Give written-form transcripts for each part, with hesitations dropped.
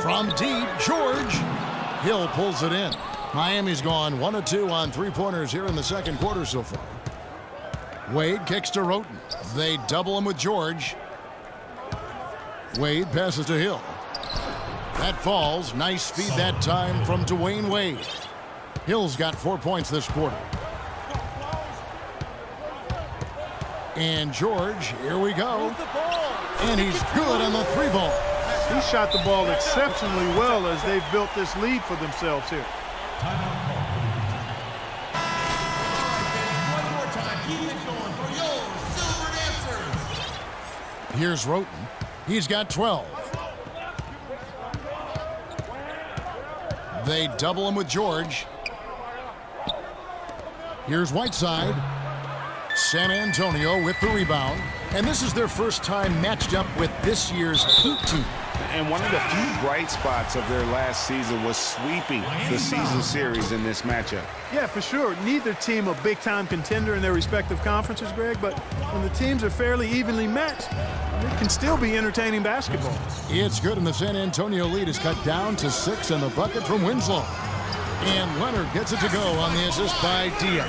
From deep, George. Hill pulls it in. Miami's gone 1 of 2 on three-pointers here in the second quarter so far. Wade kicks to Roten. They double him with George. Wade passes to Hill. That falls. Nice speed that time from Dwayne Wade. Hill's got 4 points this quarter. And George, here we go. And he's good on the three ball. He shot the ball exceptionally well as they've built this lead for themselves here. Here's Roten. He's got 12. They double him with George. Here's Whiteside. San Antonio with the rebound. And this is their first time matched up with this year's Heat team. And one of the few bright spots of their last season was sweeping the season series in this matchup. Yeah, for sure. Neither team a big-time contender in their respective conferences, Greg, but when the teams are fairly evenly matched, it can still be entertaining basketball. It's good, and the San Antonio lead is cut down to 6 on the bucket from Winslow. And Leonard gets it to go on the assist by Dia.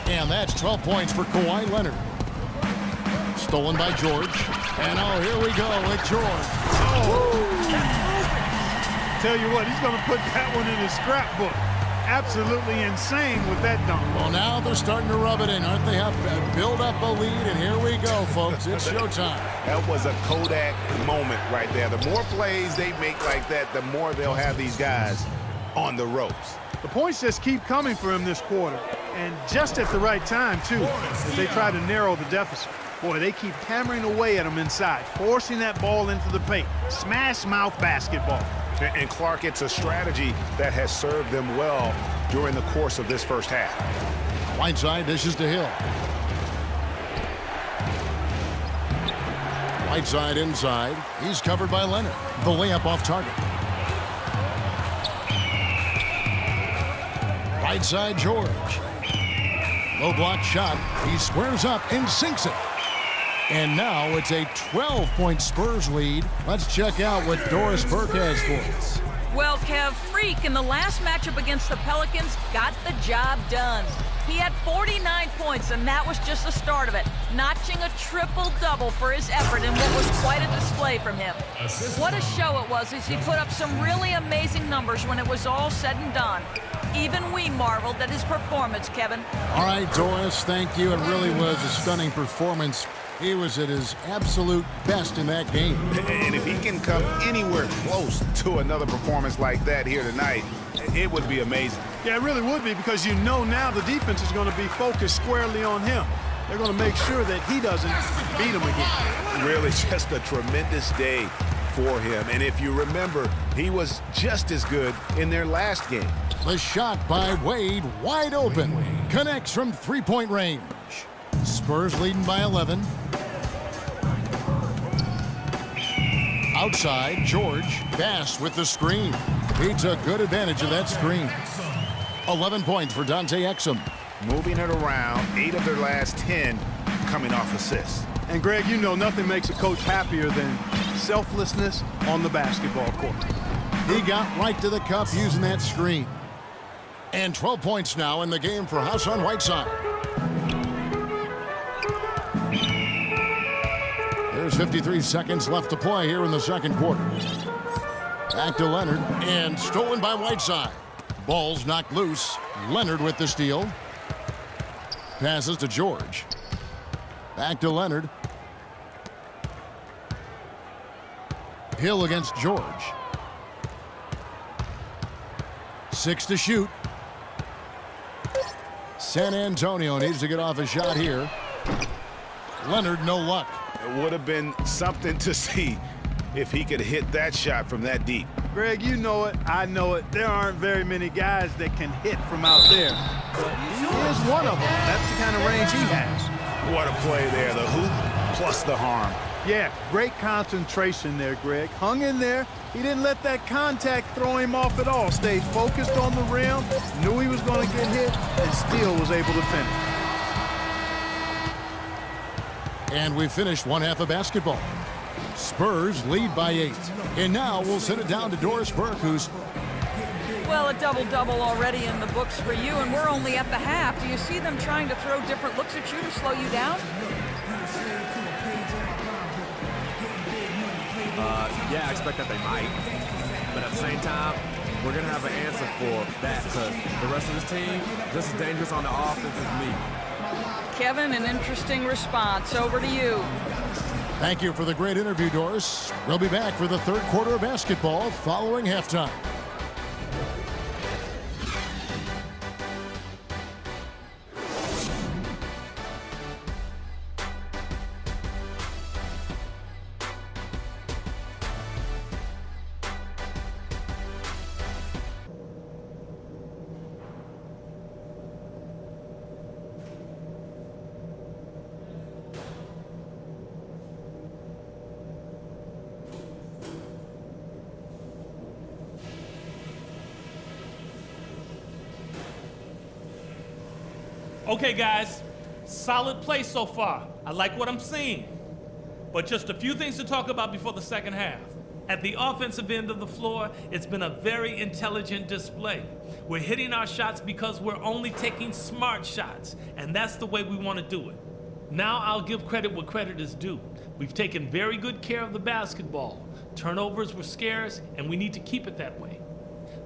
And that's 12 points for Kawhi Leonard. Stolen by George. And oh, here we go with George. Oh. Tell you what, he's going to put that one in his scrapbook. Absolutely insane with that dunk. Well, now they're starting to rub it in, aren't they? Have build up a lead, and here we go, folks. It's showtime. That was a Kodak moment right there. The more plays they make like that, the more they'll have these guys on the ropes. The points just keep coming for him this quarter, and just at the right time, too, as they try to narrow the deficit. Boy, they keep hammering away at him inside, forcing that ball into the paint. Smash mouth basketball. And Clark, it's a strategy that has served them well during the course of this first half. Whiteside dishes to Hill. Whiteside inside. He's covered by Leonard. The layup off target. Right side, George. Low block shot. He squares up and sinks it. And now it's a 12-point Spurs lead. Let's check out what Doris Burke has for us. Well, Kev, Freak in the last matchup against the Pelicans got the job done. He had 49 points, and that was just the start of it, notching a triple-double for his effort in what was quite a display from him. What a show it was as he put up some really amazing numbers when it was all said and done. Even we marveled at his performance, Kevin. All right, Doris, thank you. It really was a stunning performance. He was at his absolute best in that game. And if he can come anywhere close to another performance like that here tonight, it would be amazing. Yeah, it really would be, because you know now the defense is going to be focused squarely on him. They're going to make sure that he doesn't beat him again. Really just a tremendous day for him. And if you remember, he was just as good in their last game. The shot by Wade, wide open. Connects from three-point range. Spurs leading by 11. Outside, George. Bass with the screen. He took good advantage of that screen. 11 points for Dante Exum. Moving it around, 8 of their last 10 coming off assists. And Greg, you know nothing makes a coach happier than selflessness on the basketball court. He got right to the cup using that screen. And 12 points now in the game for Hassan Whiteside. There's 53 seconds left to play here in the second quarter. Back to Leonard, and stolen by Whiteside. Ball's knocked loose. Leonard with the steal. Passes to George. Back to Leonard. Hill against George. 6 to shoot. San Antonio needs to get off a shot here. Leonard, no luck. It would have been something to see if he could hit that shot from that deep. Greg, you know it, I know it. There aren't very many guys that can hit from out there. But he is one of them. That's the kind of range he has. What a play there. The hoop plus the harm. Yeah, great concentration there, Greg. Hung in there. He didn't let that contact throw him off at all. Stayed focused on the rim, knew he was going to get hit, and still was able to finish. And we finished one half of basketball. Spurs lead by 8. And now we'll send it down to Doris Burke, who's... Well, a double-double already in the books for you, and we're only at the half. Do you see them trying to throw different looks at you to slow you down? Yeah, I expect that they might. But at the same time, we're going to have an answer for that because the rest of this team just as dangerous on the offense as me. Kevin, an interesting response. Over to you. Thank you for the great interview, Doris. We'll be back for the third quarter of basketball following halftime. Okay, guys, solid play so far. I like what I'm seeing. But just a few things to talk about before the second half. At the offensive end of the floor, it's been a very intelligent display. We're hitting our shots because we're only taking smart shots, and that's the way we want to do it. Now I'll give credit where credit is due. We've taken very good care of the basketball. Turnovers were scarce, and we need to keep it that way.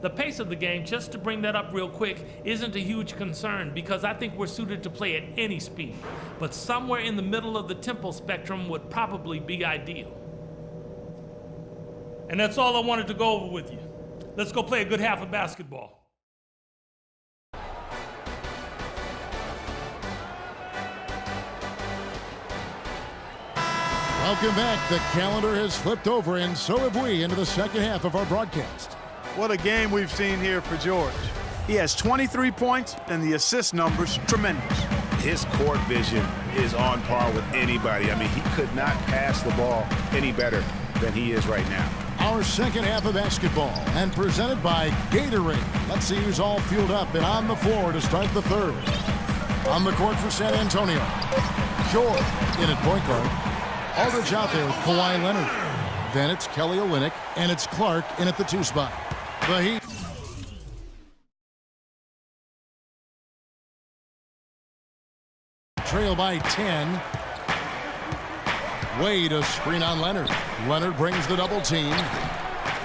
The pace of the game, just to bring that up real quick, isn't a huge concern because I think we're suited to play at any speed. But somewhere in the middle of the tempo spectrum would probably be ideal. And that's all I wanted to go over with you. Let's go play a good half of basketball. Welcome back. The calendar has flipped over, and so have we, into the second half of our broadcast. What a game we've seen here for George. He has 23 points, and the assist numbers tremendous. His court vision is on par with anybody. I mean, he could not pass the ball any better than he is right now. Our second half of basketball, and presented by Gatorade. Let's see who's all fueled up and on the floor to start the third. On the court for San Antonio, George in at point guard. Aldridge out there with Kawhi Leonard. Then it's Kelly Olynyk, and it's Clark in at the 2 spot. The Heat trail by 10. Wade a screen on Leonard. Leonard brings the double team.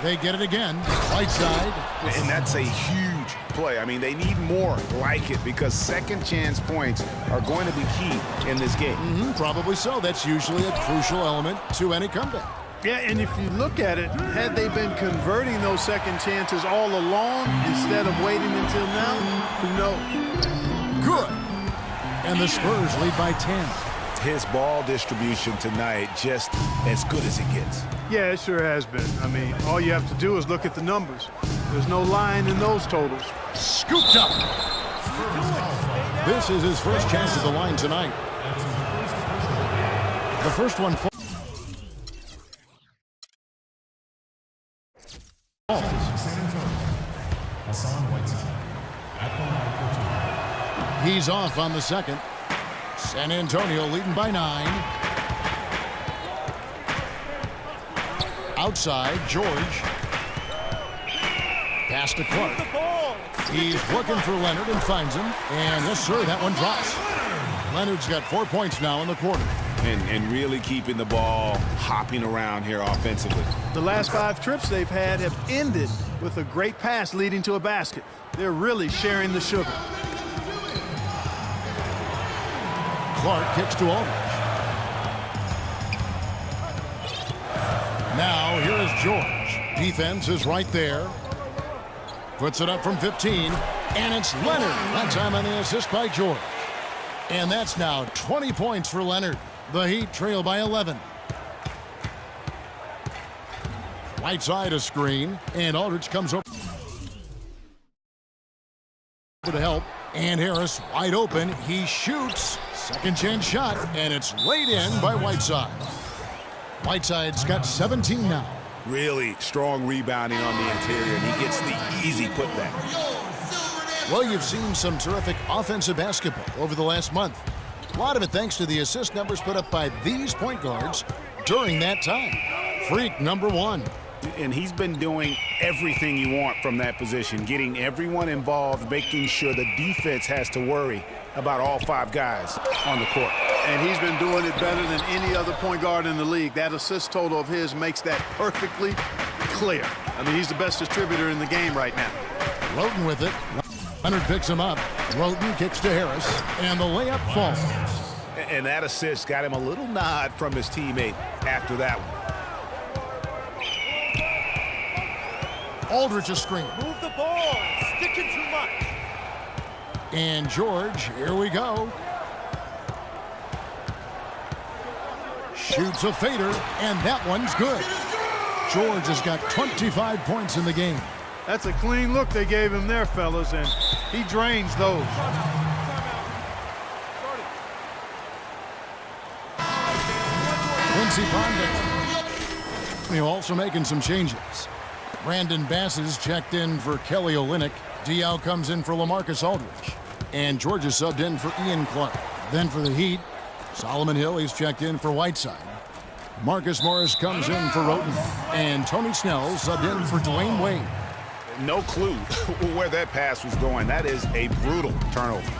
They get it again. Right side. And that's a huge play. I mean, they need more like it because second chance points are going to be key in this game. Probably so. That's usually a crucial element to any comeback. Yeah, and if you look at it, had they been converting those second chances all along instead of waiting until now, who knows? Good. And the Spurs lead by 10. His ball distribution tonight just as good as it gets. Yeah, it sure has been. I mean, all you have to do is look at the numbers. There's no line in those totals. Scooped up. This is his first chance at the line tonight. The first one falls. He's off on the second. San Antonio leading by 9. Outside, George. Pass to Clark. He's looking for Leonard and finds him. And yes, sir, that one drops. Leonard's got 4 points now in the quarter. And really keeping the ball hopping around here offensively. The last 5 trips they've had have ended with a great pass leading to a basket. They're really sharing the sugar. Clark kicks to Aldridge. Now here is George. Defense is right there. Puts it up from 15. And it's Leonard. That time on the assist by George. And that's now 20 points for Leonard. The Heat trail by 11. Right side a screen. And Aldridge comes over to help. And Harris wide open. He shoots. Second chance shot. And it's laid in by Whiteside. Whiteside's got 17 now. Really strong rebounding on the interior. And he gets the easy putback. Well, you've seen some terrific offensive basketball over the last month. A lot of it thanks to the assist numbers put up by these point guards during that time. freak number 1. And he's been doing everything you want from that position, getting everyone involved, making sure the defense has to worry about all 5 guys on the court. And he's been doing it better than any other point guard in the league. That assist total of his makes that perfectly clear. I mean, he's the best distributor in the game right now. Roten with it. Leonard picks him up. Roten kicks to Harris, and the layup falls. And that assist got him a little nod from his teammate after that one. Aldridge a screen. Move the ball. Sticking too much. And George, here we go. Shoots a fader, and that one's good. George has got 25 points in the game. That's a clean look they gave him there, fellas, and he drains those. Quincy Pondé. Also making some changes. Brandon Bass is checked in for Kelly Olynyk. Diaw comes in for LaMarcus Aldridge. And George is subbed in for Ian Clark. Then for the Heat, Solomon Hill is checked in for Whiteside. Marcus Morris comes in for Roten. And Tony Snell subbed in for Dwayne Wade. No clue where that pass was going. That is a brutal turnover.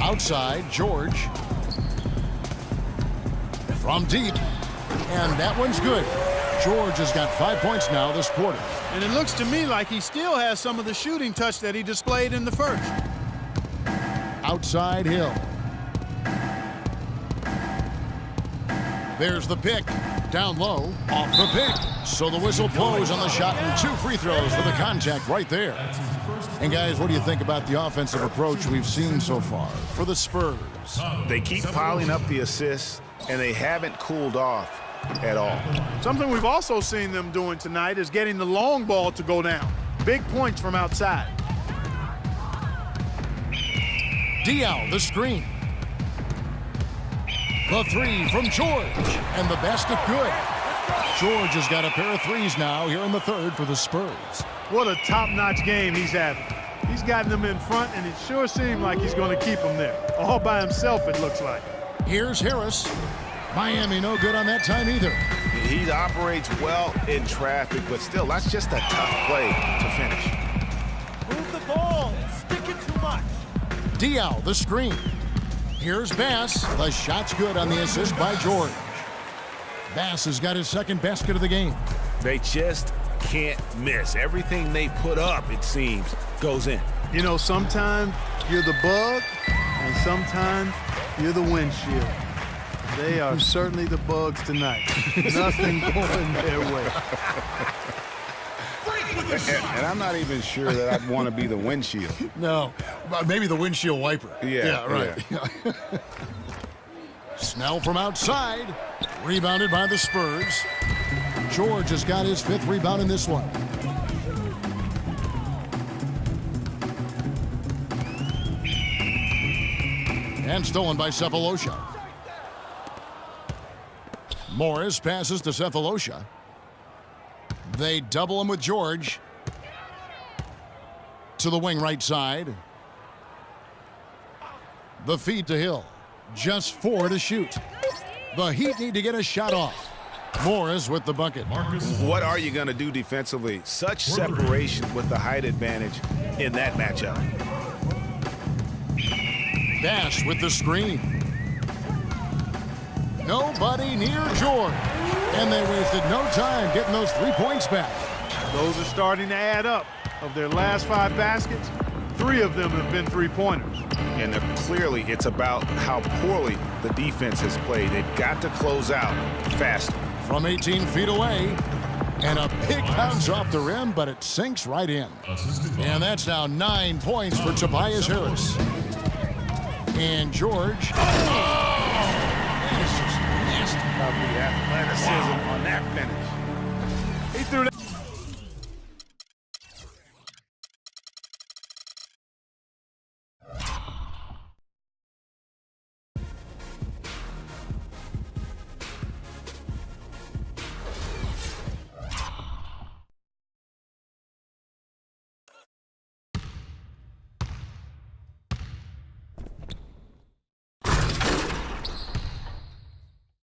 Outside, George. From deep. And that one's good. George has got 5 points now this quarter. And it looks to me like he still has some of the shooting touch that he displayed in the first. Outside Hill. There's the pick. Down low. Off the pick. So the whistle blows on the shot and 2 free throws for the contact right there. And guys, what do you think about the offensive approach we've seen so far for the Spurs? They keep piling up the assists, and they haven't cooled off at all. Something we've also seen them doing tonight is getting the long ball to go down. Big points from outside. Diaw, the screen. The 3 from George. And the basket good. George has got a pair of threes now here in the third for the Spurs. What a top-notch game he's having. He's gotten them in front, and it sure seemed like he's going to keep them there. All by himself, it looks like. Here's Harris. Miami no good on that time either. He operates well in traffic, but still, that's just a tough play to finish. Move the ball. Sticking too much. Diaw, the screen. Here's Bass. The shot's good on the assist by George. Bass has got his second basket of the game. They just can't miss. Everything they put up, it seems, goes in. You know, sometimes you're the bug, and sometimes you're the windshield. They are certainly the bugs tonight. Nothing going their way. And I'm not even sure that I'd want to be the windshield. No, maybe the windshield wiper. Yeah, right. Yeah. Snell from outside. Rebounded by the Spurs. George has got his 5th rebound in this one. And stolen by Cephalosha. Morris passes to Cephalosha. They double him with George. To the wing right side. The feed to Hill. Just 4 to shoot. The Heat need to get a shot off. Morris with the bucket. What are you going to do defensively? Such separation with the height advantage in that matchup. Bass with the screen. Nobody near George. And they wasted no time getting those 3 points back. Those are starting to add up. Of their last 5 baskets, 3 of them have been 3-pointers. And clearly it's about how poorly the defense has played. They've got to close out faster. From 18 feet away. And a big bounce off the rim, but it sinks right in. And that's now 9 points for Tobias Harris. And George. It's just nasty about the athleticism on that finish. He threw that.